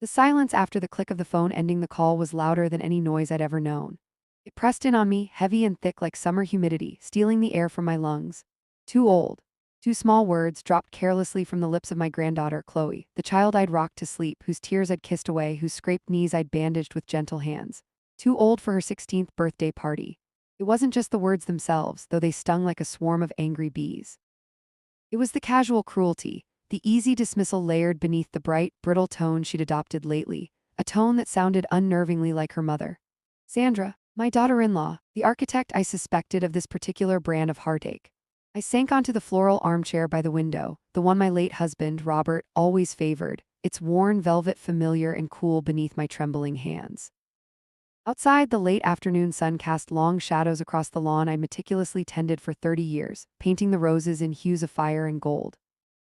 The silence after the click of the phone ending the call was louder than any noise I'd ever known. It pressed in on me, heavy and thick like summer humidity, stealing the air from my lungs. Too old. Two small words dropped carelessly from the lips of my granddaughter, Chloe, the child I'd rocked to sleep, whose tears I'd kissed away, whose scraped knees I'd bandaged with gentle hands. Too old for her 16th birthday party. It wasn't just the words themselves, though they stung like a swarm of angry bees. It was the casual cruelty, the easy dismissal layered beneath the bright, brittle tone she'd adopted lately, a tone that sounded unnervingly like her mother. Sandra, my daughter-in-law, the architect I suspected of this particular brand of heartache. I sank onto the floral armchair by the window, the one my late husband, Robert, always favored, its worn velvet familiar and cool beneath my trembling hands. Outside, the late afternoon sun cast long shadows across the lawn I meticulously tended for 30 years, painting the roses in hues of fire and gold.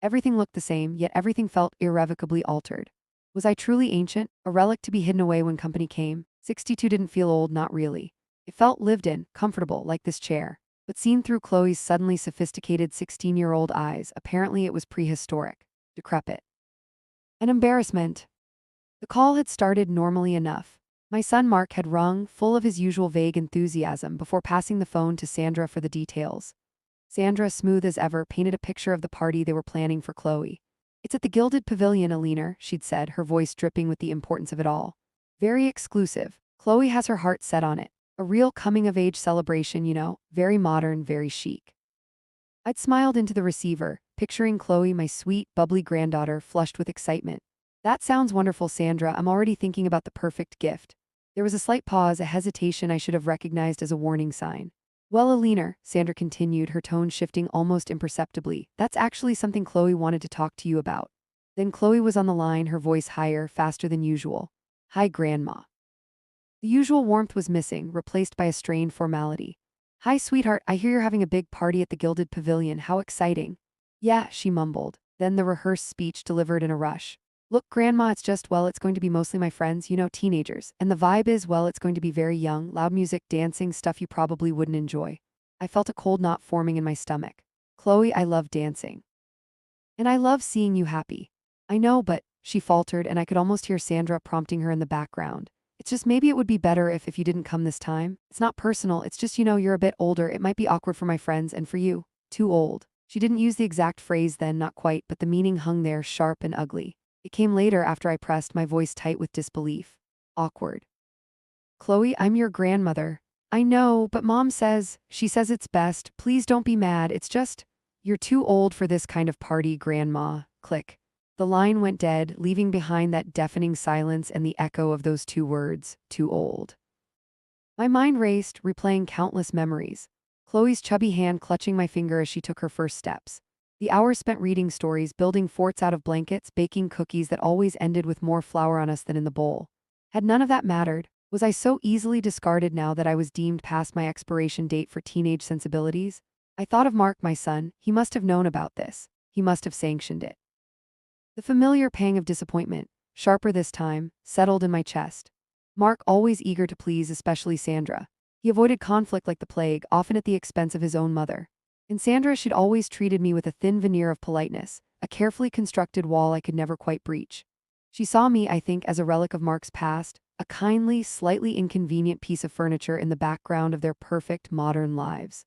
Everything looked the same, yet everything felt irrevocably altered. Was I truly ancient, a relic to be hidden away when company came? 62 didn't feel old, not really. It felt lived in, comfortable, like this chair. But seen through Chloe's suddenly sophisticated 16-year-old eyes, apparently it was prehistoric, decrepit. An embarrassment. The call had started normally enough. My son Mark had rung, full of his usual vague enthusiasm, before passing the phone to Sandra for the details. Sandra, smooth as ever, painted a picture of the party they were planning for Chloe. "It's at the Gilded Pavilion, Alina," she'd said, her voice dripping with the importance of it all. "Very exclusive. Chloe has her heart set on it. A real coming-of-age celebration, you know, very modern, very chic." I'd smiled into the receiver, picturing Chloe, my sweet, bubbly granddaughter, flushed with excitement. "That sounds wonderful, Sandra. I'm already thinking about the perfect gift." There was a slight pause, a hesitation I should have recognized as a warning sign. "Well, Alina," Sandra continued, her tone shifting almost imperceptibly, "that's actually something Chloe wanted to talk to you about." Then Chloe was on the line, her voice higher, faster than usual. "Hi, Grandma." The usual warmth was missing, replaced by a strained formality. "Hi, sweetheart, I hear you're having a big party at the Gilded Pavilion. How exciting." "Yeah," she mumbled, then the rehearsed speech delivered in a rush. "Look, Grandma, it's just, well, it's going to be mostly my friends, you know, teenagers. And the vibe is, well, it's going to be very young, loud music, dancing, stuff you probably wouldn't enjoy." I felt a cold knot forming in my stomach. "Chloe, I love dancing. And I love seeing you happy." "I know, but," she faltered, and I could almost hear Sandra prompting her in the background. "It's just maybe it would be better if you didn't come this time. It's not personal, it's just, you know, you're a bit older, it might be awkward for my friends and for you. Too old." She didn't use the exact phrase then, not quite, but the meaning hung there, sharp and ugly. It came later after I pressed, my voice tight with disbelief. "Awkward." "Chloe, I'm your grandmother." "I know, but Mom says, she says it's best. Please don't be mad, it's just, you're too old for this kind of party, Grandma." Click. The line went dead, leaving behind that deafening silence and the echo of those two words, too old. My mind raced, replaying countless memories. Chloe's chubby hand clutching my finger as she took her first steps. The hours spent reading stories, building forts out of blankets, baking cookies that always ended with more flour on us than in the bowl. Had none of that mattered? Was I so easily discarded now that I was deemed past my expiration date for teenage sensibilities? I thought of Mark, my son. He must have known about this. He must have sanctioned it. The familiar pang of disappointment, sharper this time, settled in my chest. Mark, always eager to please, especially Sandra. He avoided conflict like the plague, often at the expense of his own mother. And Sandra, she'd always treated me with a thin veneer of politeness, a carefully constructed wall I could never quite breach. She saw me, I think, as a relic of Mark's past, a kindly, slightly inconvenient piece of furniture in the background of their perfect, modern lives.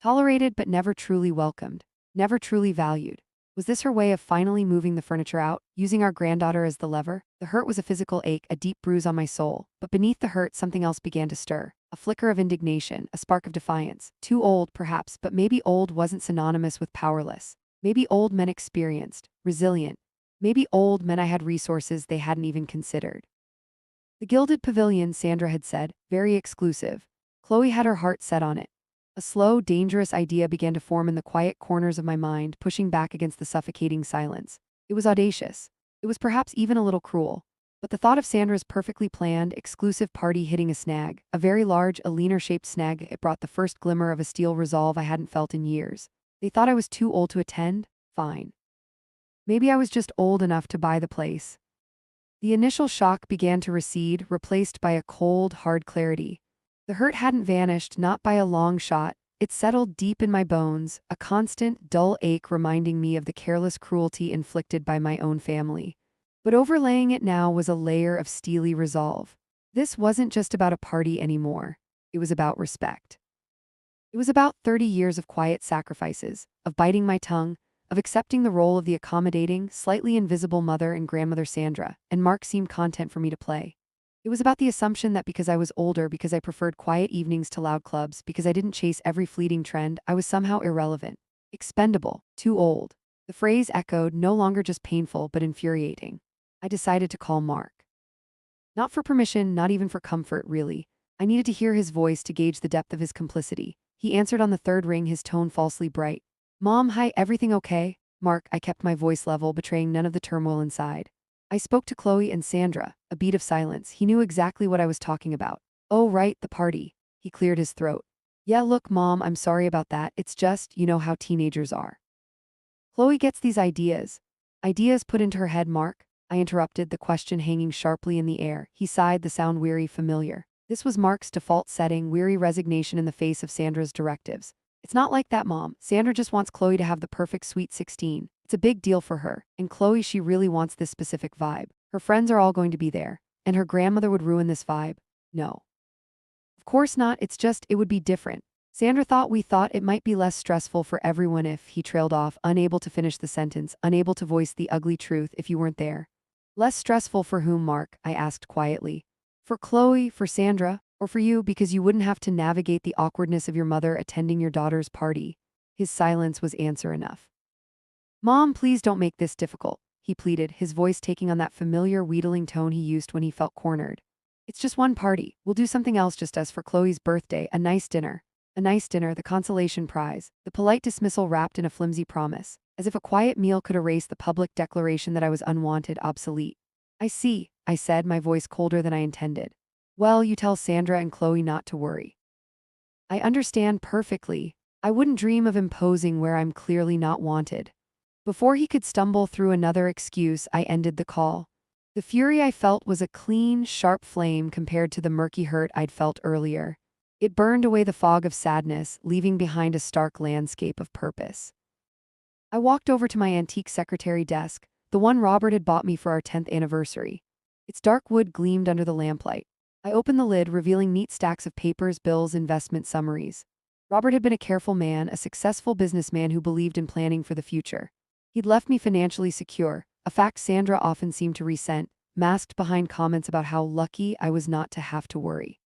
Tolerated but never truly welcomed, never truly valued. Was this her way of finally moving the furniture out, using our granddaughter as the lever? The hurt was a physical ache, a deep bruise on my soul, but beneath the hurt something else began to stir. A flicker of indignation, a spark of defiance. Too old, perhaps, but maybe old wasn't synonymous with powerless. Maybe old meant experienced, resilient. Maybe old meant I had resources they hadn't even considered. The Gilded Pavilion, Sandra had said, very exclusive. Chloe had her heart set on it. A slow, dangerous idea began to form in the quiet corners of my mind, pushing back against the suffocating silence. It was audacious. It was perhaps even a little cruel. But the thought of Sandra's perfectly planned, exclusive party hitting a snag, a very large, Alina-shaped snag, it brought the first glimmer of a steel resolve I hadn't felt in years. They thought I was too old to attend? Fine. Maybe I was just old enough to buy the place. The initial shock began to recede, replaced by a cold, hard clarity. The hurt hadn't vanished, not by a long shot. It settled deep in my bones, a constant, dull ache reminding me of the careless cruelty inflicted by my own family. But overlaying it now was a layer of steely resolve. This wasn't just about a party anymore. It was about respect. It was about 30 years of quiet sacrifices, of biting my tongue, of accepting the role of the accommodating, slightly invisible mother and grandmother Sandra, and Mark seemed content for me to play. It was about the assumption that because I was older, because I preferred quiet evenings to loud clubs, because I didn't chase every fleeting trend, I was somehow irrelevant, expendable, too old. The phrase echoed, no longer just painful but infuriating. I decided to call Mark. Not for permission, not even for comfort, really. I needed to hear his voice to gauge the depth of his complicity. He answered on the third ring, his tone falsely bright. Mom, hi, everything okay? Mark, I kept my voice level, betraying none of the turmoil inside. I spoke to Chloe and Sandra, a beat of silence. He knew exactly what I was talking about. Oh, right, the party. He cleared his throat. Yeah, look, Mom, I'm sorry about that. It's just, you know how teenagers are. Chloe gets these ideas. Ideas put into her head, Mark? I interrupted, the question hanging sharply in the air. He sighed, the sound weary, familiar. This was Mark's default setting, weary resignation in the face of Sandra's directives. It's not like that, Mom. Sandra just wants Chloe to have the perfect sweet 16. It's a big deal for her. And Chloe, she really wants this specific vibe. Her friends are all going to be there. And her grandmother would ruin this vibe. No. Of course not, it's just, it would be different. Sandra thought we thought it might be less stressful for everyone if he trailed off, unable to finish the sentence, unable to voice the ugly truth if you weren't there. Less stressful for whom, Mark? I asked quietly. For Chloe, for Sandra, or for you because you wouldn't have to navigate the awkwardness of your mother attending your daughter's party. His silence was answer enough. Mom, please don't make this difficult, he pleaded, his voice taking on that familiar wheedling tone he used when he felt cornered. It's just one party. We'll do something else just as for Chloe's birthday, a nice dinner. A nice dinner, the consolation prize, the polite dismissal wrapped in a flimsy promise, as if a quiet meal could erase the public declaration that I was unwanted, obsolete. I see, I said, my voice colder than I intended. Well, you tell Sandra and Chloe not to worry. I understand perfectly. I wouldn't dream of imposing where I'm clearly not wanted. Before he could stumble through another excuse, I ended the call. The fury I felt was a clean, sharp flame compared to the murky hurt I'd felt earlier. It burned away the fog of sadness, leaving behind a stark landscape of purpose. I walked over to my antique secretary desk, the one Robert had bought me for our 10th anniversary. Its dark wood gleamed under the lamplight. I opened the lid, revealing neat stacks of papers, bills, investment summaries. Robert had been a careful man, a successful businessman who believed in planning for the future. He'd left me financially secure, a fact Sandra often seemed to resent, masked behind comments about how lucky I was not to have to worry.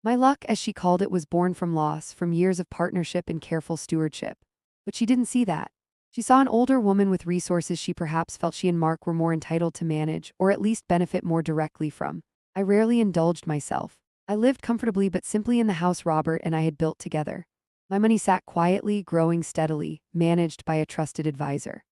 My luck, as she called it, was born from loss, from years of partnership and careful stewardship. But she didn't see that. She saw an older woman with resources she perhaps felt she and Mark were more entitled to manage, or at least benefit more directly from. I rarely indulged myself. I lived comfortably but simply in the house Robert and I had built together. My money sat quietly, growing steadily, managed by a trusted advisor.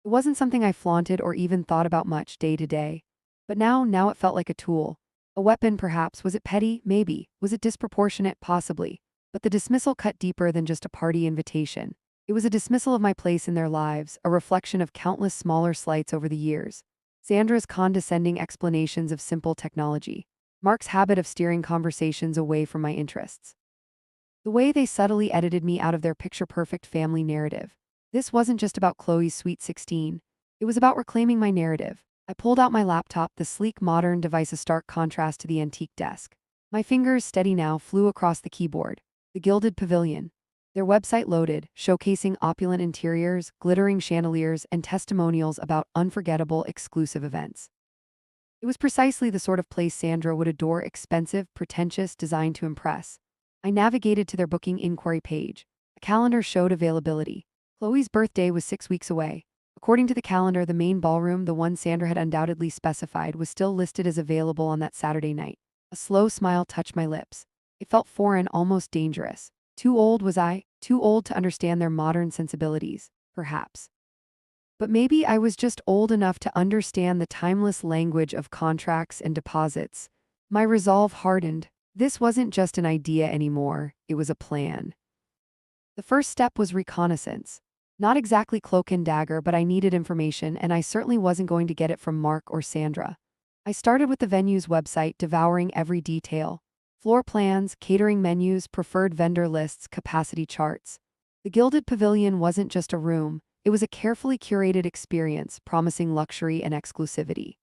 It wasn't something I flaunted or even thought about much day to day. But now it felt like a tool. A weapon, perhaps. Was it petty? Maybe. Was it disproportionate? Possibly. But the dismissal cut deeper than just a party invitation. It was a dismissal of my place in their lives, a reflection of countless smaller slights over the years. Sandra's condescending explanations of simple technology. Mark's habit of steering conversations away from my interests. The way they subtly edited me out of their picture-perfect family narrative. This wasn't just about Chloe's sweet 16. It was about reclaiming my narrative. I pulled out my laptop, the sleek modern device, a stark contrast to the antique desk. My fingers, steady now, flew across the keyboard. The Gilded Pavilion. Their website loaded, showcasing opulent interiors, glittering chandeliers, and testimonials about unforgettable, exclusive events. It was precisely the sort of place Sandra would adore, expensive, pretentious, designed to impress. I navigated to their booking inquiry page. A calendar showed availability. Chloe's birthday was 6 weeks away. According to the calendar, the main ballroom, the one Sandra had undoubtedly specified, was still listed as available on that Saturday night. A slow smile touched my lips. It felt foreign, almost dangerous. Too old was I? Too old to understand their modern sensibilities, perhaps. But maybe I was just old enough to understand the timeless language of contracts and deposits. My resolve hardened. This wasn't just an idea anymore, it was a plan. The first step was reconnaissance. Not exactly cloak and dagger, but I needed information, and I certainly wasn't going to get it from Mark or Sandra. I started with the venue's website, devouring every detail. Floor plans, catering menus, preferred vendor lists, capacity charts. The Gilded Pavilion wasn't just a room, It was a carefully curated experience, promising luxury and exclusivity.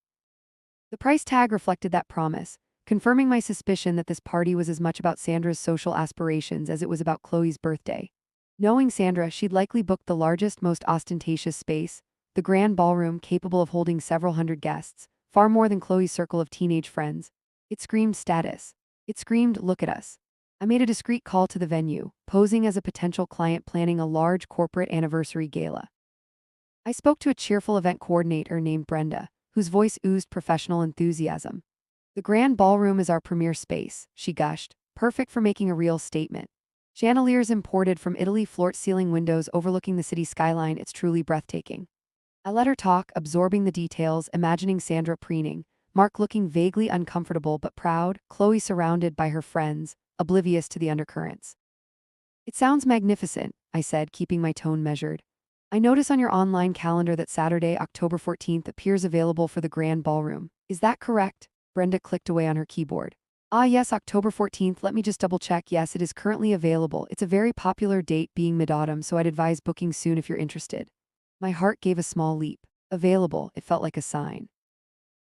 The price tag reflected that promise, confirming my suspicion that this party was as much about Sandra's social aspirations as it was about Chloe's birthday. Knowing Sandra, she'd likely booked the largest, most ostentatious space, the grand ballroom capable of holding several hundred guests, far more than Chloe's circle of teenage friends. It screamed status. It screamed, look at us. I made a discreet call to the venue, posing as a potential client planning a large corporate anniversary gala. I spoke to a cheerful event coordinator named Brenda, whose voice oozed professional enthusiasm. The grand ballroom is our premier space, she gushed, perfect for making a real statement. Chandeliers imported from Italy, floor-to-ceiling windows overlooking the city skyline, it's truly breathtaking. I let her talk, absorbing the details, imagining Sandra preening, Mark looking vaguely uncomfortable but proud, Chloe surrounded by her friends, oblivious to the undercurrents. It sounds magnificent, I said, keeping my tone measured. I notice on your online calendar that Saturday, October 14th appears available for the grand ballroom. Is that correct? Brenda clicked away on her keyboard. Ah yes, October 14th, let me just double check. Yes, it is currently available. It's a very popular date being mid-autumn, so I'd advise booking soon if you're interested. My heart gave a small leap. Available, it felt like a sign.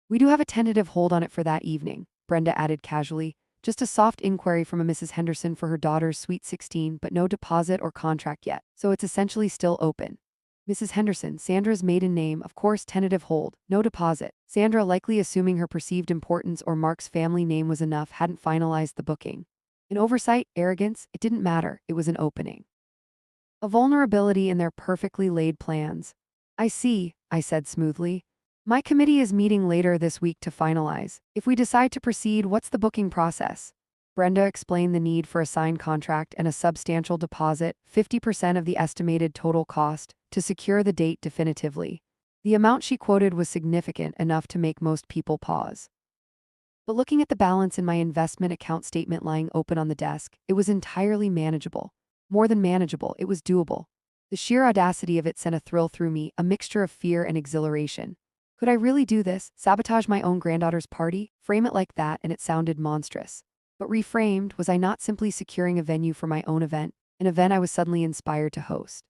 We do have a tentative hold on it for that evening, Brenda added casually. Just a soft inquiry from a Mrs. Henderson for her daughter's sweet 16, but no deposit or contract yet, so it's essentially still open. Mrs. Henderson, Sandra's maiden name, of course, tentative hold, no deposit. Sandra, likely assuming her perceived importance or Mark's family name was enough, hadn't finalized the booking. An oversight, arrogance, it didn't matter, it was an opening. A vulnerability in their perfectly laid plans. I see, I said smoothly. My committee is meeting later this week to finalize. If we decide to proceed, what's the booking process? Brenda explained the need for a signed contract and a substantial deposit, 50% of the estimated total cost, to secure the date definitively. The amount she quoted was significant enough to make most people pause. But looking at the balance in my investment account statement lying open on the desk, it was entirely manageable. More than manageable, it was doable. The sheer audacity of it sent a thrill through me, a mixture of fear and exhilaration. Could I really do this? Sabotage my own granddaughter's party? Frame it like that and it sounded monstrous. But reframed, was I not simply securing a venue for my own event, an event I was suddenly inspired to host?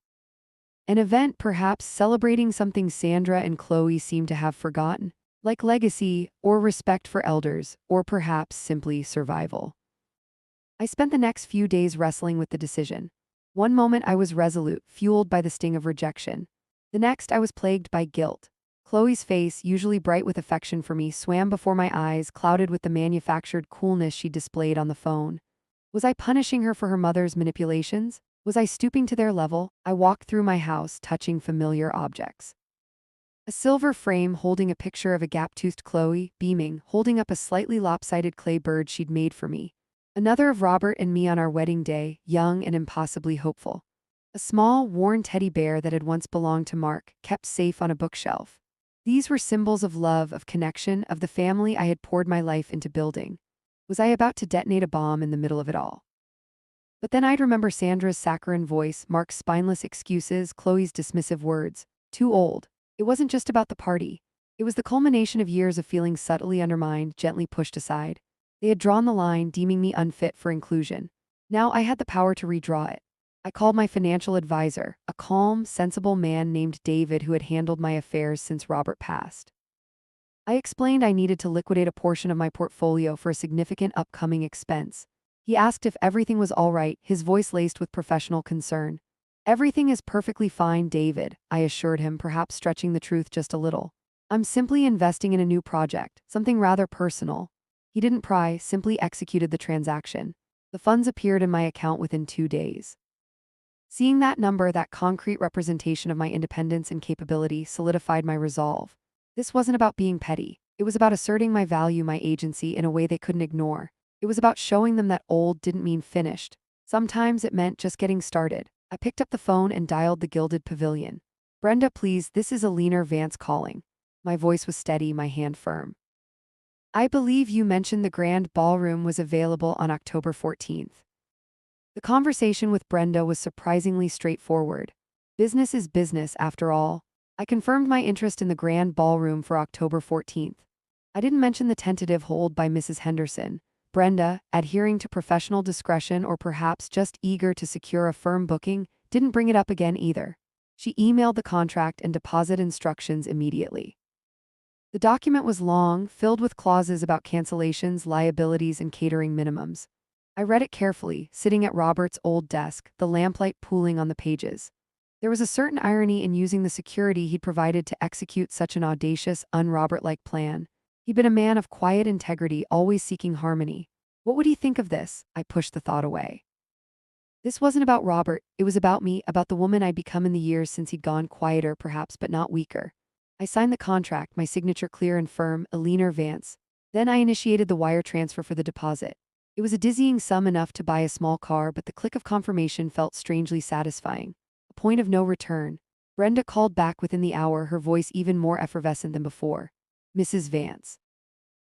An event perhaps celebrating something Sandra and Chloe seemed to have forgotten, like legacy, or respect for elders, or perhaps simply survival. I spent the next few days wrestling with the decision. One moment I was resolute, fueled by the sting of rejection. The next I was plagued by guilt. Chloe's face, usually bright with affection for me, swam before my eyes, clouded with the manufactured coolness she displayed on the phone. Was I punishing her for her mother's manipulations? Was I stooping to their level? I walked through my house, touching familiar objects. A silver frame holding a picture of a gap-toothed Chloe, beaming, holding up a slightly lopsided clay bird she'd made for me. Another of Robert and me on our wedding day, young and impossibly hopeful. A small, worn teddy bear that had once belonged to Mark, kept safe on a bookshelf. These were symbols of love, of connection, of the family I had poured my life into building. Was I about to detonate a bomb in the middle of it all? But then I'd remember Sandra's saccharine voice, Mark's spineless excuses, Chloe's dismissive words. Too old. It wasn't just about the party. It was the culmination of years of feeling subtly undermined, gently pushed aside. They had drawn the line, deeming me unfit for inclusion. Now I had the power to redraw it. I called my financial advisor, a calm, sensible man named David who had handled my affairs since Robert passed. I explained I needed to liquidate a portion of my portfolio for a significant upcoming expense. He asked if everything was all right, his voice laced with professional concern. Everything is perfectly fine, David, I assured him, perhaps stretching the truth just a little. I'm simply investing in a new project, something rather personal. He didn't pry, simply executed the transaction. The funds appeared in my account within 2 days. Seeing that number, that concrete representation of my independence and capability, solidified my resolve. This wasn't about being petty. It was about asserting my value, my agency, in a way they couldn't ignore. It was about showing them that old didn't mean finished. Sometimes it meant just getting started. I picked up the phone and dialed the Gilded Pavilion. Brenda, please, this is Alina Vance calling. My voice was steady, my hand firm. I believe you mentioned the grand ballroom was available on October 14th. The conversation with Brenda was surprisingly straightforward. Business is business, after all. I confirmed my interest in the grand ballroom for October 14th. I didn't mention the tentative hold by Mrs. Henderson. Brenda, adhering to professional discretion or perhaps just eager to secure a firm booking, didn't bring it up again either. She emailed the contract and deposit instructions immediately. The document was long, filled with clauses about cancellations, liabilities, and catering minimums. I read it carefully, sitting at Robert's old desk, the lamplight pooling on the pages. There was a certain irony in using the security he'd provided to execute such an audacious, un-Robert-like plan. He'd been a man of quiet integrity, always seeking harmony. What would he think of this? I pushed the thought away. This wasn't about Robert, it was about me, about the woman I'd become in the years since he'd gone quieter perhaps, but not weaker. I signed the contract, my signature clear and firm, Eleanor Vance. Then I initiated the wire transfer for the deposit. It was a dizzying sum, enough to buy a small car, but the click of confirmation felt strangely satisfying. A point of no return. Brenda called back within the hour, her voice even more effervescent than before. Mrs. Vance.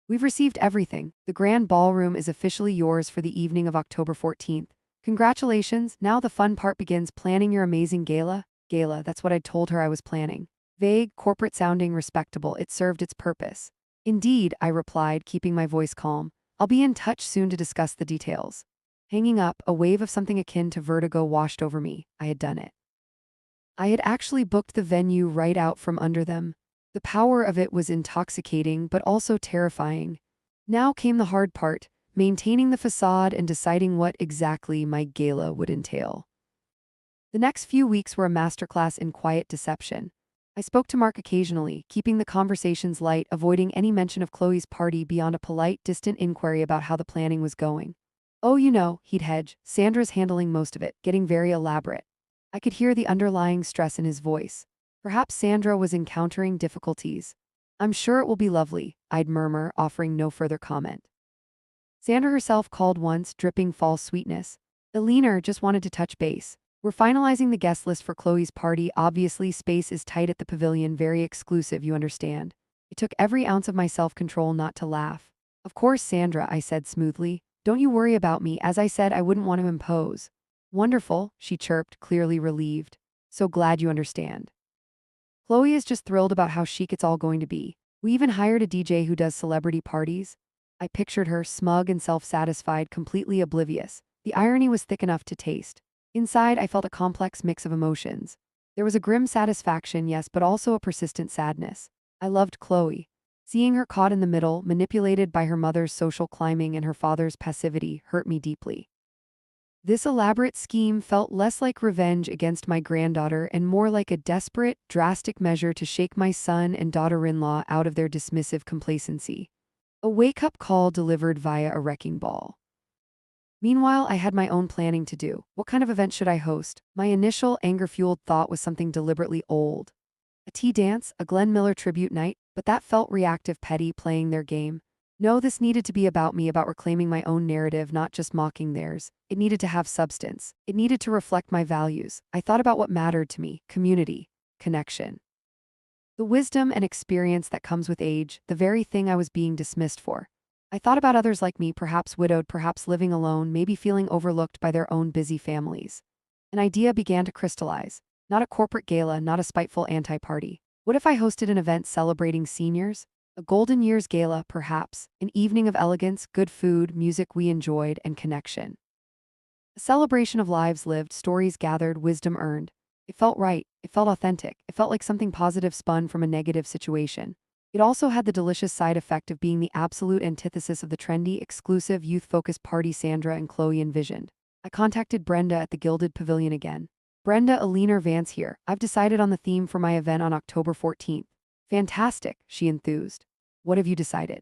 We've received everything. The grand ballroom is officially yours for the evening of October 14th. Congratulations, now the fun part begins, planning your amazing gala. Gala, that's what I'd told her I was planning. Vague, corporate sounding, respectable, it served its purpose. Indeed, I replied, keeping my voice calm. I'll be in touch soon to discuss the details. Hanging up, a wave of something akin to vertigo washed over me. I had done it. I had actually booked the venue right out from under them. The power of it was intoxicating, but also terrifying. Now came the hard part, maintaining the facade and deciding what exactly my gala would entail. The next few weeks were a masterclass in quiet deception. I spoke to Mark occasionally, keeping the conversations light, avoiding any mention of Chloe's party beyond a polite, distant inquiry about how the planning was going. Oh, you know, he'd hedge. Sandra's handling most of it, getting very elaborate. I could hear the underlying stress in his voice. Perhaps Sandra was encountering difficulties. I'm sure it will be lovely, I'd murmur, offering no further comment. Sandra herself called once, dripping false sweetness. Eleanor just wanted to touch base. We're finalizing the guest list for Chloe's party. Obviously, space is tight at the pavilion, very exclusive, you understand. It took every ounce of my self-control not to laugh. Of course, Sandra, I said smoothly. Don't you worry about me. As I said, I wouldn't want to impose. Wonderful, she chirped, clearly relieved. So glad you understand. Chloe is just thrilled about how chic it's all going to be. We even hired a DJ who does celebrity parties. I pictured her, smug and self-satisfied, completely oblivious. The irony was thick enough to taste. Inside, I felt a complex mix of emotions. There was a grim satisfaction, yes, but also a persistent sadness. I loved Chloe. Seeing her caught in the middle, manipulated by her mother's social climbing and her father's passivity, hurt me deeply. This elaborate scheme felt less like revenge against my granddaughter and more like a desperate, drastic measure to shake my son and daughter-in-law out of their dismissive complacency. A wake-up call delivered via a wrecking ball. Meanwhile, I had my own planning to do. What kind of event should I host? My initial anger-fueled thought was something deliberately old. A tea dance, a Glenn Miller tribute night, but that felt reactive, petty, playing their game. No, this needed to be about me, about reclaiming my own narrative, not just mocking theirs. It needed to have substance. It needed to reflect my values. I thought about what mattered to me: community, connection. The wisdom and experience that comes with age, the very thing I was being dismissed for. I thought about others like me, perhaps widowed, perhaps living alone, maybe feeling overlooked by their own busy families. An idea began to crystallize. Not a corporate gala, not a spiteful anti-party. What if I hosted an event celebrating seniors? A golden years gala, perhaps. An evening of elegance, good food, music we enjoyed, and connection. A celebration of lives lived, stories gathered, wisdom earned. It felt right. It felt authentic. It felt like something positive spun from a negative situation. It also had the delicious side effect of being the absolute antithesis of the trendy, exclusive, youth-focused party Sandra and Chloe envisioned. I contacted Brenda at the Gilded Pavilion again. Brenda, Eleanor Vance here. I've decided on the theme for my event on October 14th. Fantastic, she enthused. What have you decided?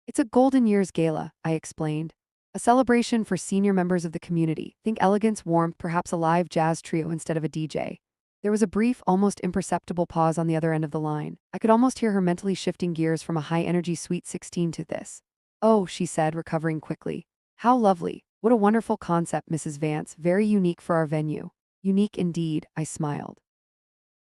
It's a Golden Years Gala, I explained. A celebration for senior members of the community. Think elegance, warmth, perhaps a live jazz trio instead of a DJ. There was a brief, almost imperceptible pause on the other end of the line. I could almost hear her mentally shifting gears from a high-energy Sweet 16 to this. Oh, she said, recovering quickly. How lovely. What a wonderful concept, Mrs. Vance. Very unique for our venue. Unique indeed, I smiled.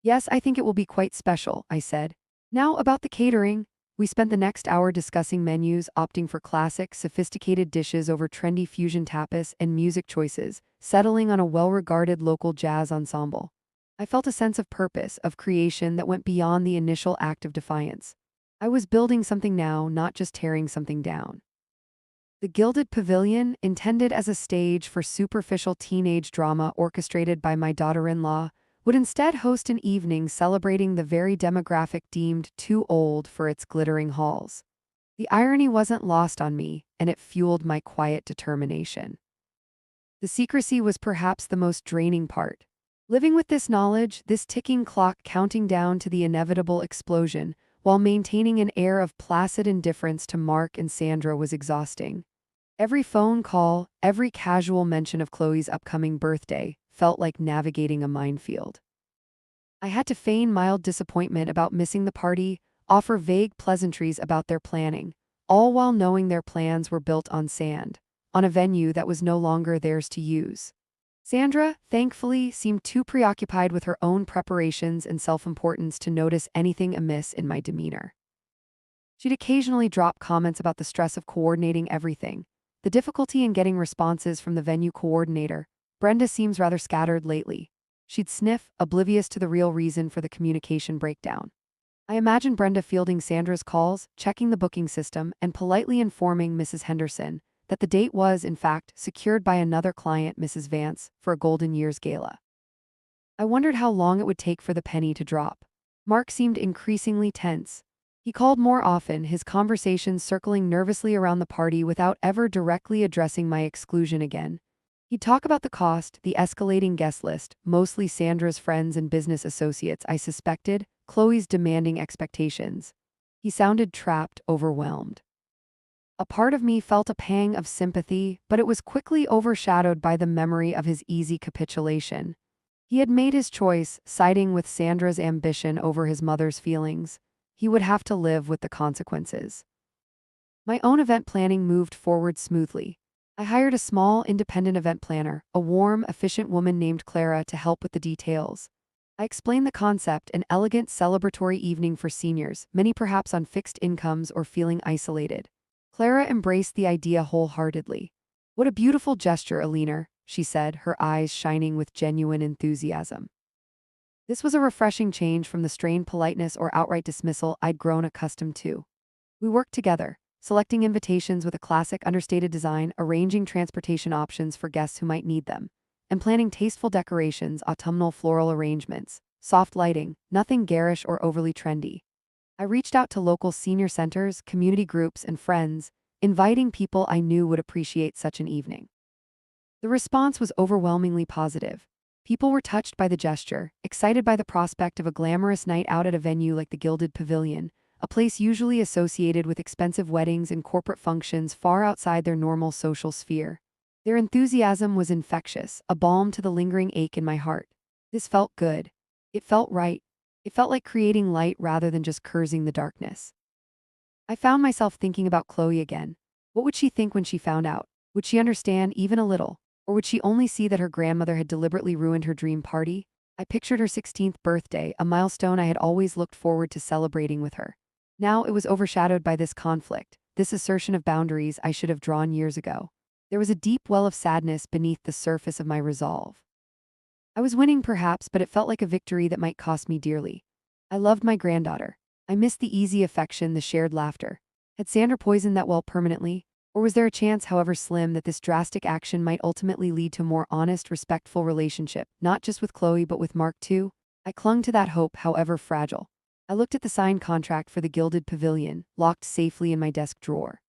Yes, I think it will be quite special, I said. Now about the catering. We spent the next hour discussing menus, opting for classic, sophisticated dishes over trendy fusion tapas and music choices, settling on a well-regarded local jazz ensemble. I felt a sense of purpose, of creation that went beyond the initial act of defiance. I was building something now, not just tearing something down. The Gilded Pavilion, intended as a stage for superficial teenage drama orchestrated by my daughter-in-law, would instead host an evening celebrating the very demographic deemed too old for its glittering halls. The irony wasn't lost on me, and it fueled my quiet determination. The secrecy was perhaps the most draining part. Living with this knowledge, this ticking clock counting down to the inevitable explosion, while maintaining an air of placid indifference to Mark and Sandra was exhausting. Every phone call, every casual mention of Chloe's upcoming birthday, felt like navigating a minefield. I had to feign mild disappointment about missing the party, offer vague pleasantries about their planning, all while knowing their plans were built on sand, on a venue that was no longer theirs to use. Sandra, thankfully, seemed too preoccupied with her own preparations and self-importance to notice anything amiss in my demeanor. She'd occasionally drop comments about the stress of coordinating everything, the difficulty in getting responses from the venue coordinator. Brenda seems rather scattered lately. She'd sniff, oblivious to the real reason for the communication breakdown. I imagine Brenda fielding Sandra's calls, checking the booking system, and politely informing Mrs. Henderson that the date was, in fact, secured by another client, Mrs. Vance, for a Golden Years gala. I wondered how long it would take for the penny to drop. Mark seemed increasingly tense. He called more often, his conversations circling nervously around the party without ever directly addressing my exclusion again. He'd talk about the cost, the escalating guest list, mostly Sandra's friends and business associates, I suspected, Chloe's demanding expectations. He sounded trapped, overwhelmed. A part of me felt a pang of sympathy, but it was quickly overshadowed by the memory of his easy capitulation. He had made his choice, siding with Sandra's ambition over his mother's feelings. He would have to live with the consequences. My own event planning moved forward smoothly. I hired a small, independent event planner, a warm, efficient woman named Clara, to help with the details. I explained the concept: an elegant celebratory evening for seniors, many perhaps on fixed incomes or feeling isolated. Clara embraced the idea wholeheartedly. "What a beautiful gesture, Alina," she said, her eyes shining with genuine enthusiasm. This was a refreshing change from the strained politeness or outright dismissal I'd grown accustomed to. We worked together, selecting invitations with a classic understated design, arranging transportation options for guests who might need them, and planning tasteful decorations, autumnal floral arrangements, soft lighting, nothing garish or overly trendy. I reached out to local senior centers, community groups, and friends, inviting people I knew would appreciate such an evening. The response was overwhelmingly positive. People were touched by the gesture, excited by the prospect of a glamorous night out at a venue like the Gilded Pavilion, a place usually associated with expensive weddings and corporate functions far outside their normal social sphere. Their enthusiasm was infectious, a balm to the lingering ache in my heart. This felt good. It felt right. It felt like creating light rather than just cursing the darkness. I found myself thinking about Chloe again. What would she think when she found out? Would she understand even a little? Or would she only see that her grandmother had deliberately ruined her dream party? I pictured her 16th birthday, a milestone I had always looked forward to celebrating with her. Now it was overshadowed by this conflict, this assertion of boundaries I should have drawn years ago. There was a deep well of sadness beneath the surface of my resolve. I was winning perhaps, but it felt like a victory that might cost me dearly. I loved my granddaughter. I missed the easy affection, the shared laughter. Had Sandra poisoned that well permanently? Or was there a chance, however slim, that this drastic action might ultimately lead to a more honest, respectful relationship, not just with Chloe but with Mark too? I clung to that hope, however fragile. I looked at the signed contract for the Gilded Pavilion, locked safely in my desk drawer.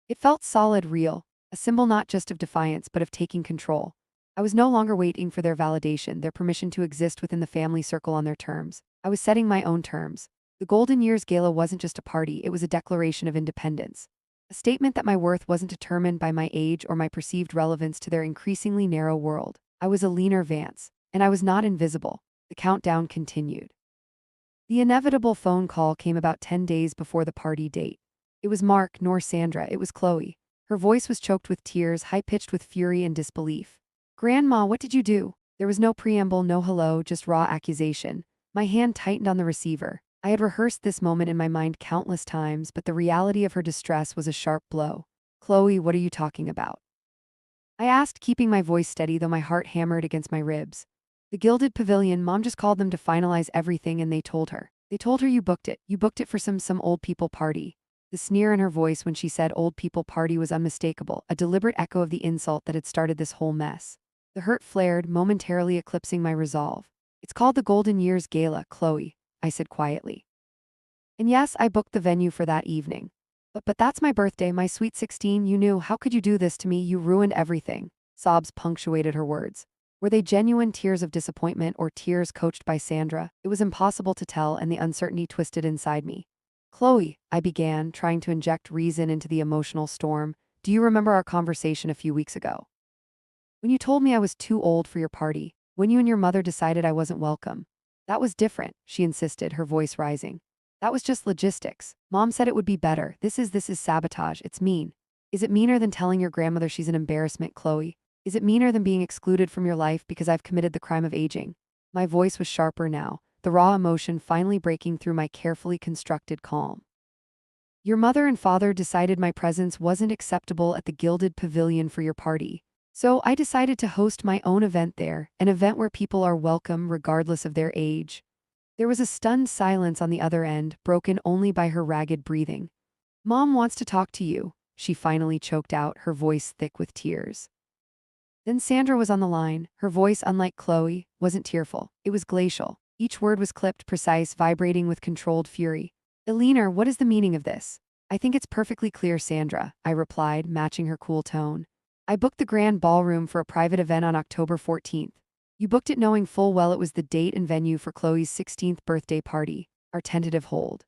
It felt solid, real, a symbol not just of defiance but of taking control. I was no longer waiting for their validation, their permission to exist within the family circle on their terms. I was setting my own terms. The Golden Years Gala wasn't just a party, it was a declaration of independence. A statement that my worth wasn't determined by my age or my perceived relevance to their increasingly narrow world. I was Alina Vance, and I was not invisible. The countdown continued. The inevitable phone call came about 10 days before the party date. It was Mark, nor Sandra, it was Chloe. Her voice was choked with tears, high-pitched with fury and disbelief. "Grandma, what did you do?" There was no preamble, no hello, just raw accusation. My hand tightened on the receiver. I had rehearsed this moment in my mind countless times, but the reality of her distress was a sharp blow. "Chloe, what are you talking about?" I asked, keeping my voice steady though my heart hammered against my ribs. "The Gilded Pavilion, Mom just called them to finalize everything and they told her. They told her you booked it. You booked it for some old people party." The sneer in her voice when she said old people party was unmistakable, a deliberate echo of the insult that had started this whole mess. The hurt flared, momentarily eclipsing my resolve. It's called the Golden Years Gala, Chloe, I said quietly. And yes, I booked the venue for that evening. But that's my birthday, my sweet 16, you knew, how could you do this to me, you ruined everything. Sobs punctuated her words. Were they genuine tears of disappointment or tears coached by Sandra? It was impossible to tell, and the uncertainty twisted inside me. Chloe, I began, trying to inject reason into the emotional storm. Do you remember our conversation a few weeks ago? When you told me I was too old for your party, when you and your mother decided I wasn't welcome. That was different, she insisted, her voice rising. That was just logistics. Mom said it would be better. This is sabotage. It's mean. Is it meaner than telling your grandmother she's an embarrassment, Chloe? Is it meaner than being excluded from your life because I've committed the crime of aging? My voice was sharper now, the raw emotion finally breaking through my carefully constructed calm. Your mother and father decided my presence wasn't acceptable at the Gilded Pavilion for your party. So I decided to host my own event there, an event where people are welcome regardless of their age. There was a stunned silence on the other end, broken only by her ragged breathing. Mom wants to talk to you, she finally choked out, her voice thick with tears. Then Sandra was on the line. Her voice, unlike Chloe, wasn't tearful. It was glacial. Each word was clipped, precise, vibrating with controlled fury. Eleanor, what is the meaning of this? I think it's perfectly clear, Sandra, I replied, matching her cool tone. I booked the grand ballroom for a private event on October 14th. You booked it knowing full well it was the date and venue for Chloe's 16th birthday party, our tentative hold.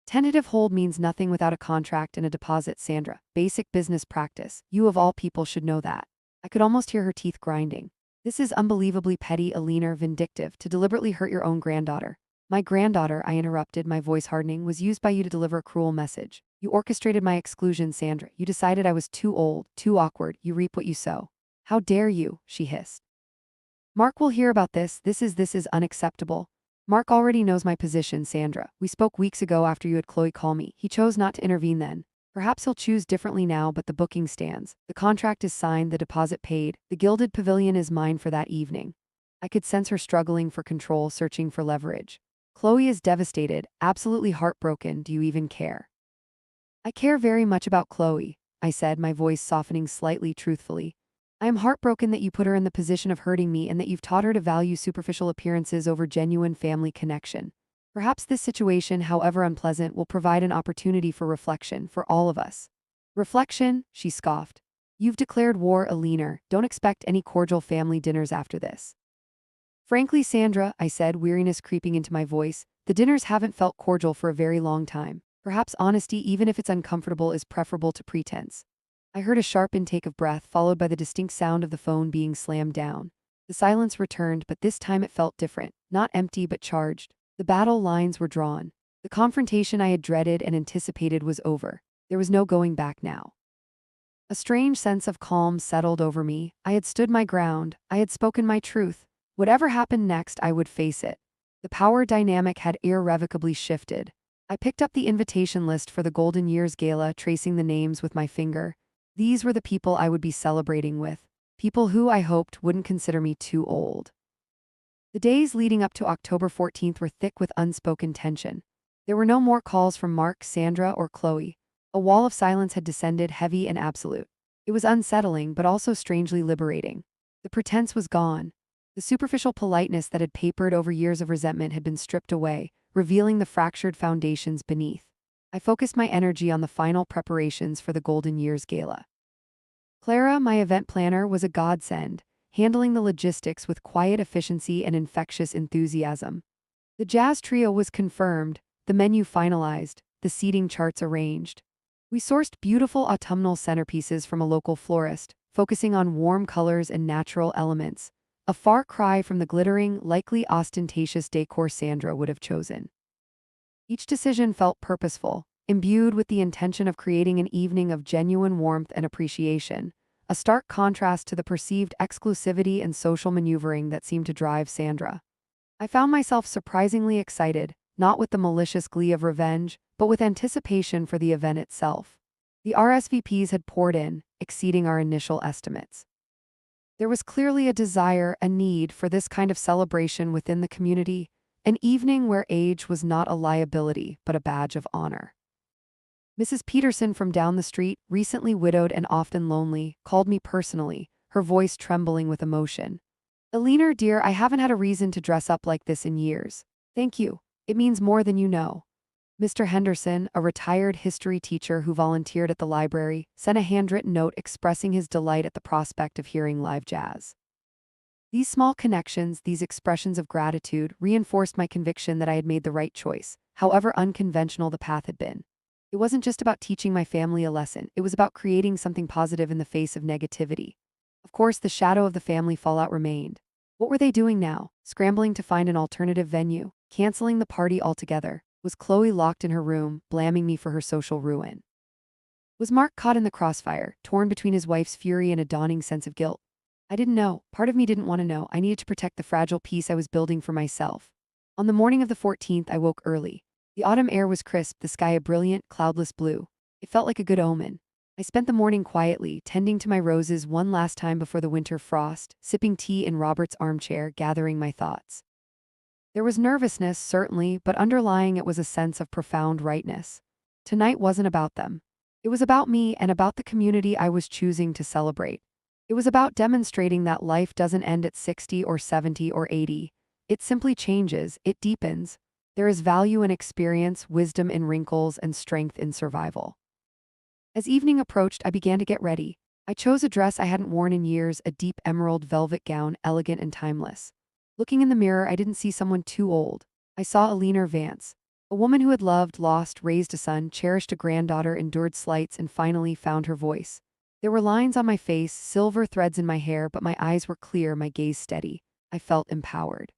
Tentative hold means nothing without a contract and a deposit, Sandra. Basic business practice. You of all people should know that. I could almost hear her teeth grinding. This is unbelievably petty, Eleanor, vindictive, to deliberately hurt your own granddaughter. My granddaughter, I interrupted, my voice hardening, was used by you to deliver a cruel message. You orchestrated my exclusion, Sandra. You decided I was too old, too awkward. You reap what you sow. How dare you, she hissed. Mark will hear about this. This is unacceptable. Mark already knows my position, Sandra. We spoke weeks ago after you had Chloe call me. He chose not to intervene then. Perhaps he'll choose differently now, but the booking stands. The contract is signed, the deposit paid. The Gilded Pavilion is mine for that evening. I could sense her struggling for control, searching for leverage. Chloe is devastated, absolutely heartbroken. Do you even care? I care very much about Chloe, I said, my voice softening slightly truthfully. I am heartbroken that you put her in the position of hurting me and that you've taught her to value superficial appearances over genuine family connection. Perhaps this situation, however unpleasant, will provide an opportunity for reflection for all of us. Reflection, she scoffed. You've declared war, Eleanor. Don't expect any cordial family dinners after this. Frankly, Sandra, I said, weariness creeping into my voice, the dinners haven't felt cordial for a very long time. Perhaps honesty, even if it's uncomfortable, is preferable to pretense. I heard a sharp intake of breath, followed by the distinct sound of the phone being slammed down. The silence returned, but this time it felt different, not empty but charged. The battle lines were drawn. The confrontation I had dreaded and anticipated was over. There was no going back now. A strange sense of calm settled over me. I had stood my ground. I had spoken my truth. Whatever happened next, I would face it. The power dynamic had irrevocably shifted. I picked up the invitation list for the Golden Years Gala, tracing the names with my finger. These were the people I would be celebrating with, people who I hoped wouldn't consider me too old. The days leading up to October 14th were thick with unspoken tension. There were no more calls from Mark, Sandra, or Chloe. A wall of silence had descended, heavy and absolute. It was unsettling, but also strangely liberating. The pretense was gone. The superficial politeness that had papered over years of resentment had been stripped away, revealing the fractured foundations beneath. I focused my energy on the final preparations for the Golden Years Gala. Clara, my event planner, was a godsend, handling the logistics with quiet efficiency and infectious enthusiasm. The jazz trio was confirmed, the menu finalized, the seating charts arranged. We sourced beautiful autumnal centerpieces from a local florist, focusing on warm colors and natural elements, a far cry from the glittering, likely ostentatious decor Sandra would have chosen. Each decision felt purposeful, imbued with the intention of creating an evening of genuine warmth and appreciation, a stark contrast to the perceived exclusivity and social maneuvering that seemed to drive Sandra. I found myself surprisingly excited, not with the malicious glee of revenge, but with anticipation for the event itself. The RSVPs had poured in, exceeding our initial estimates. There was clearly a desire, a need for this kind of celebration within the community, an evening where age was not a liability, but a badge of honor. Mrs. Peterson from down the street, recently widowed and often lonely, called me personally, her voice trembling with emotion. Alina, dear, I haven't had a reason to dress up like this in years. Thank you. It means more than you know. Mr. Henderson, a retired history teacher who volunteered at the library, sent a handwritten note expressing his delight at the prospect of hearing live jazz. These small connections, these expressions of gratitude, reinforced my conviction that I had made the right choice, however unconventional the path had been. It wasn't just about teaching my family a lesson, it was about creating something positive in the face of negativity. Of course, the shadow of the family fallout remained. What were they doing now? Scrambling to find an alternative venue? Canceling the party altogether? Was Chloe locked in her room, blaming me for her social ruin? Was Mark caught in the crossfire, torn between his wife's fury and a dawning sense of guilt? I didn't know. Part of me didn't want to know. I needed to protect the fragile peace I was building for myself. On the morning of the 14th, I woke early. The autumn air was crisp, the sky a brilliant, cloudless blue. It felt like a good omen. I spent the morning quietly, tending to my roses one last time before the winter frost, sipping tea in Robert's armchair, gathering my thoughts. There was nervousness, certainly, but underlying it was a sense of profound rightness. Tonight wasn't about them. It was about me and about the community I was choosing to celebrate. It was about demonstrating that life doesn't end at 60 or 70 or 80. It simply changes, it deepens. There is value in experience, wisdom in wrinkles, and strength in survival. As evening approached, I began to get ready. I chose a dress I hadn't worn in years, a deep emerald velvet gown, elegant and timeless. Looking in the mirror, I didn't see someone too old. I saw Alina Vance, a woman who had loved, lost, raised a son, cherished a granddaughter, endured slights, and finally found her voice. There were lines on my face, silver threads in my hair, but my eyes were clear, my gaze steady. I felt empowered.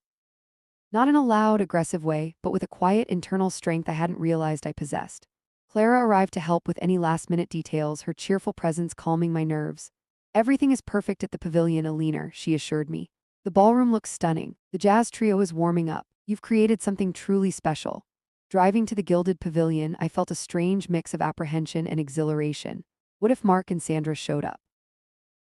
Not in a loud, aggressive way, but with a quiet internal strength I hadn't realized I possessed. Clara arrived to help with any last-minute details, her cheerful presence calming my nerves. Everything is perfect at the pavilion, Alina, she assured me. The ballroom looks stunning. The jazz trio is warming up. You've created something truly special. Driving to the gilded pavilion, I felt a strange mix of apprehension and exhilaration. What if Mark and Sandra showed up?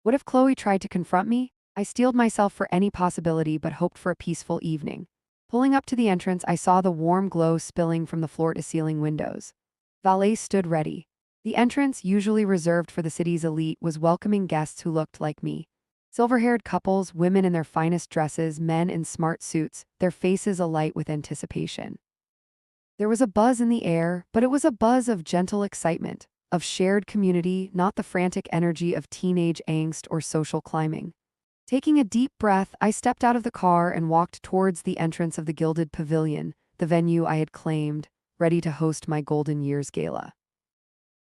What if Chloe tried to confront me? I steeled myself for any possibility but hoped for a peaceful evening. Pulling up to the entrance, I saw the warm glow spilling from the floor-to-ceiling windows. Valets stood ready. The entrance, usually reserved for the city's elite, was welcoming guests who looked like me. Silver-haired couples, women in their finest dresses, men in smart suits, their faces alight with anticipation. There was a buzz in the air, but it was a buzz of gentle excitement, of shared community, not the frantic energy of teenage angst or social climbing. Taking a deep breath, I stepped out of the car and walked towards the entrance of the gilded pavilion, the venue I had claimed, ready to host my Golden Years Gala.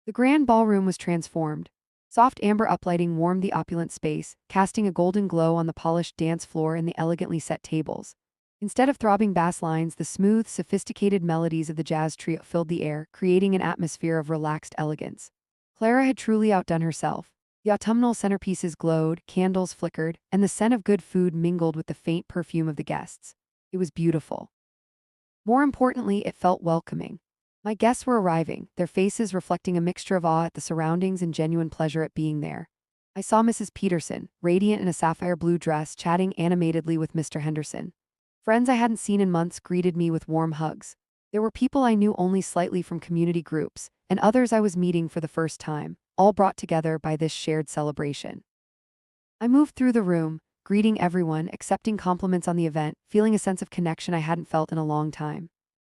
The grand ballroom was transformed. Soft amber uplighting warmed the opulent space, casting a golden glow on the polished dance floor and the elegantly set tables. Instead of throbbing bass lines, the smooth, sophisticated melodies of the jazz trio filled the air, creating an atmosphere of relaxed elegance. Clara had truly outdone herself. The autumnal centerpieces glowed, candles flickered, and the scent of good food mingled with the faint perfume of the guests. It was beautiful. More importantly, it felt welcoming. My guests were arriving, their faces reflecting a mixture of awe at the surroundings and genuine pleasure at being there. I saw Mrs. Peterson, radiant in a sapphire blue dress, chatting animatedly with Mr. Henderson. Friends I hadn't seen in months greeted me with warm hugs. There were people I knew only slightly from community groups, and others I was meeting for the first time, all brought together by this shared celebration. I moved through the room, greeting everyone, accepting compliments on the event, feeling a sense of connection I hadn't felt in a long time.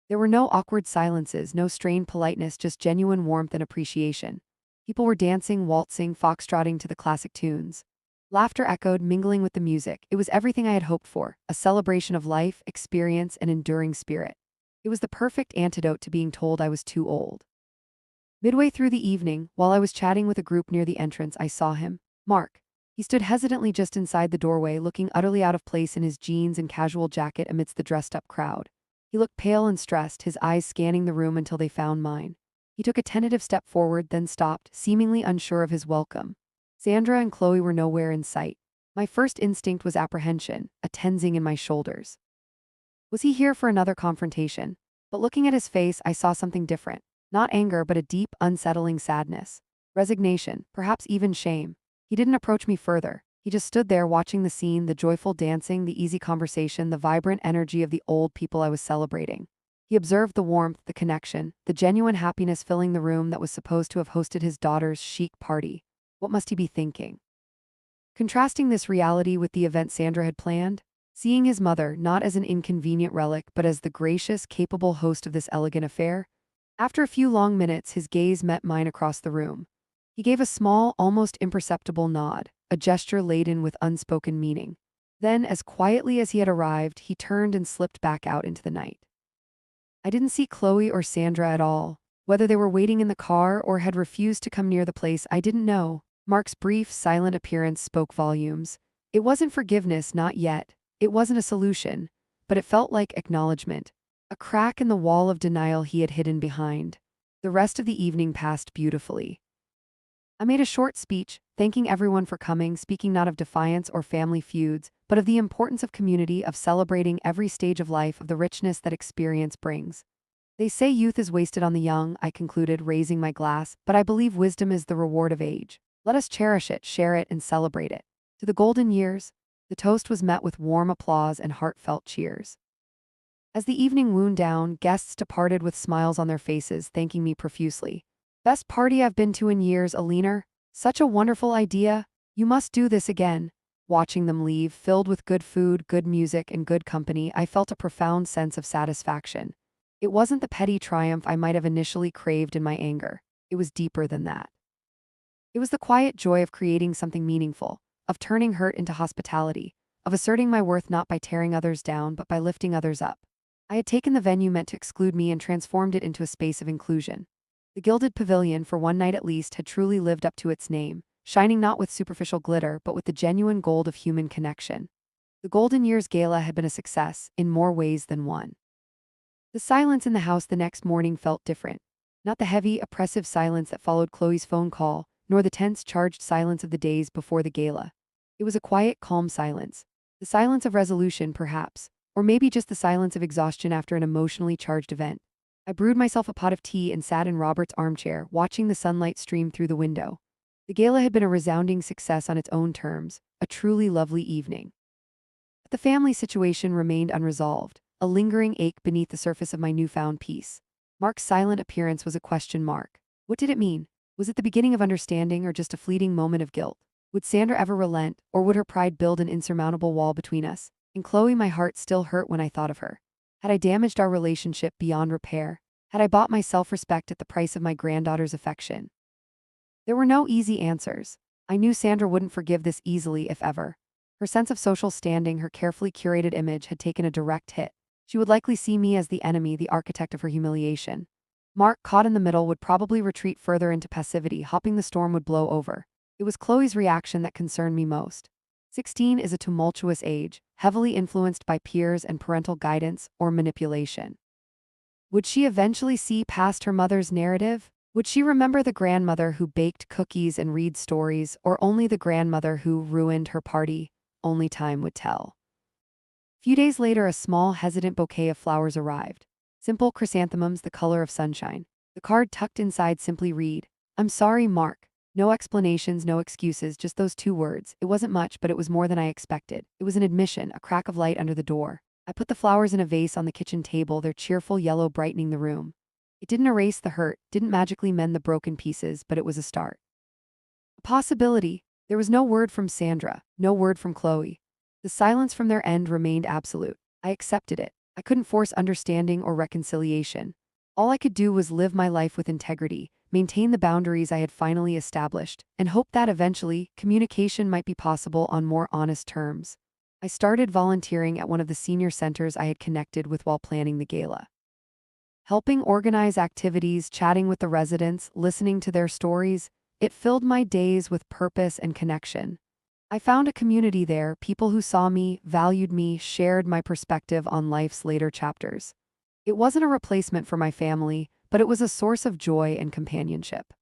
There were no awkward silences, no strained politeness, just genuine warmth and appreciation. People were dancing, waltzing, foxtrotting to the classic tunes. Laughter echoed, mingling with the music. It was everything I had hoped for, a celebration of life, experience, and enduring spirit. It was the perfect antidote to being told I was too old. Midway through the evening, while I was chatting with a group near the entrance, I saw him. Mark. He stood hesitantly just inside the doorway, looking utterly out of place in his jeans and casual jacket amidst the dressed-up crowd. He looked pale and stressed, his eyes scanning the room until they found mine. He took a tentative step forward, then stopped, seemingly unsure of his welcome. Sandra and Chloe were nowhere in sight. My first instinct was apprehension, a tensing in my shoulders. Was he here for another confrontation? But looking at his face, I saw something different. Not anger, but a deep, unsettling sadness. Resignation, perhaps even shame. He didn't approach me further. He just stood there watching the scene, the joyful dancing, the easy conversation, the vibrant energy of the old people I was celebrating. He observed the warmth, the connection, the genuine happiness filling the room that was supposed to have hosted his daughter's chic party. What must he be thinking? Contrasting this reality with the event Sandra had planned, seeing his mother not as an inconvenient relic but as the gracious, capable host of this elegant affair, after a few long minutes his gaze met mine across the room. He gave a small, almost imperceptible nod, a gesture laden with unspoken meaning. Then, as quietly as he had arrived, he turned and slipped back out into the night. I didn't see Chloe or Sandra at all. Whether they were waiting in the car or had refused to come near the place, I didn't know. Mark's brief, silent appearance spoke volumes. It wasn't forgiveness, not yet. It wasn't a solution, but it felt like acknowledgement, a crack in the wall of denial he had hidden behind. The rest of the evening passed beautifully. I made a short speech, thanking everyone for coming, speaking not of defiance or family feuds, but of the importance of community, of celebrating every stage of life, of the richness that experience brings. They say youth is wasted on the young, I concluded, raising my glass, but I believe wisdom is the reward of age. Let us cherish it, share it, and celebrate it. To the golden years, the toast was met with warm applause and heartfelt cheers. As the evening wound down, guests departed with smiles on their faces, thanking me profusely. Best party I've been to in years, Alina. Such a wonderful idea. You must do this again. Watching them leave, filled with good food, good music, and good company, I felt a profound sense of satisfaction. It wasn't the petty triumph I might have initially craved in my anger. It was deeper than that. It was the quiet joy of creating something meaningful, of turning hurt into hospitality, of asserting my worth not by tearing others down but by lifting others up. I had taken the venue meant to exclude me and transformed it into a space of inclusion. The gilded pavilion, for one night at least, had truly lived up to its name, shining not with superficial glitter but with the genuine gold of human connection. The Golden Years Gala had been a success, in more ways than one. The silence in the house the next morning felt different. Not the heavy, oppressive silence that followed Chloe's phone call, nor the tense, charged silence of the days before the gala. It was a quiet, calm silence. The silence of resolution, perhaps, or maybe just the silence of exhaustion after an emotionally charged event. I brewed myself a pot of tea and sat in Robert's armchair, watching the sunlight stream through the window. The gala had been a resounding success on its own terms, a truly lovely evening. But the family situation remained unresolved, a lingering ache beneath the surface of my newfound peace. Mark's silent appearance was a question mark. What did it mean? Was it the beginning of understanding or just a fleeting moment of guilt? Would Sandra ever relent, or would her pride build an insurmountable wall between us? In Chloe, my heart still hurt when I thought of her. Had I damaged our relationship beyond repair? Had I bought my self-respect at the price of my granddaughter's affection? There were no easy answers. I knew Sandra wouldn't forgive this easily, if ever. Her sense of social standing, her carefully curated image, had taken a direct hit. She would likely see me as the enemy, the architect of her humiliation. Mark, caught in the middle, would probably retreat further into passivity, hoping the storm would blow over. It was Chloe's reaction that concerned me most. 16 is a tumultuous age, heavily influenced by peers and parental guidance or manipulation. Would she eventually see past her mother's narrative? Would she remember the grandmother who baked cookies and read stories, or only the grandmother who ruined her party? Only time would tell. A few days later, a small, hesitant bouquet of flowers arrived. Simple chrysanthemums the color of sunshine. The card tucked inside simply read, "I'm sorry, Mark." No explanations, no excuses, just those two words. It wasn't much, but it was more than I expected. It was an admission, a crack of light under the door. I put the flowers in a vase on the kitchen table, their cheerful yellow brightening the room. It didn't erase the hurt, didn't magically mend the broken pieces, but it was a start. A possibility. There was no word from Sandra, no word from Chloe. The silence from their end remained absolute. I accepted it. I couldn't force understanding or reconciliation. All I could do was live my life with integrity, maintain the boundaries I had finally established, and hope that eventually, communication might be possible on more honest terms. I started volunteering at one of the senior centers I had connected with while planning the gala. Helping organize activities, chatting with the residents, listening to their stories, it filled my days with purpose and connection. I found a community there, people who saw me, valued me, shared my perspective on life's later chapters. It wasn't a replacement for my family, but it was a source of joy and companionship.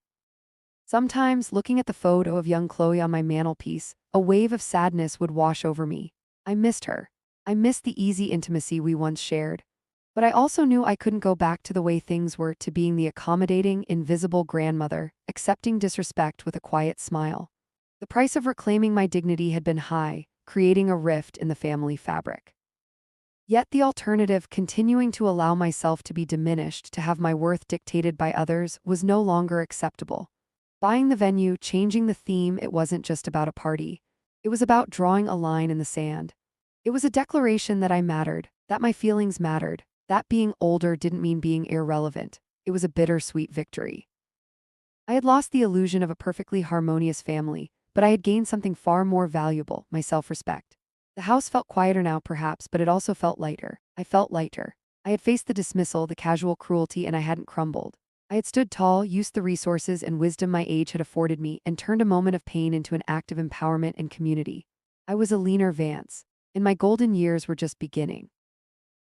Sometimes, looking at the photo of young Chloe on my mantelpiece, a wave of sadness would wash over me. I missed her. I missed the easy intimacy we once shared. But I also knew I couldn't go back to the way things were, to being the accommodating, invisible grandmother, accepting disrespect with a quiet smile. The price of reclaiming my dignity had been high, creating a rift in the family fabric. Yet the alternative, continuing to allow myself to be diminished, to have my worth dictated by others, was no longer acceptable. Buying the venue, changing the theme, it wasn't just about a party. It was about drawing a line in the sand. It was a declaration that I mattered, that my feelings mattered, that being older didn't mean being irrelevant. It was a bittersweet victory. I had lost the illusion of a perfectly harmonious family, but I had gained something far more valuable, my self-respect. The house felt quieter now, perhaps, but it also felt lighter. I felt lighter. I had faced the dismissal, the casual cruelty, and I hadn't crumbled. I had stood tall, used the resources and wisdom my age had afforded me, and turned a moment of pain into an act of empowerment and community. I was a leaner Vance, and my golden years were just beginning.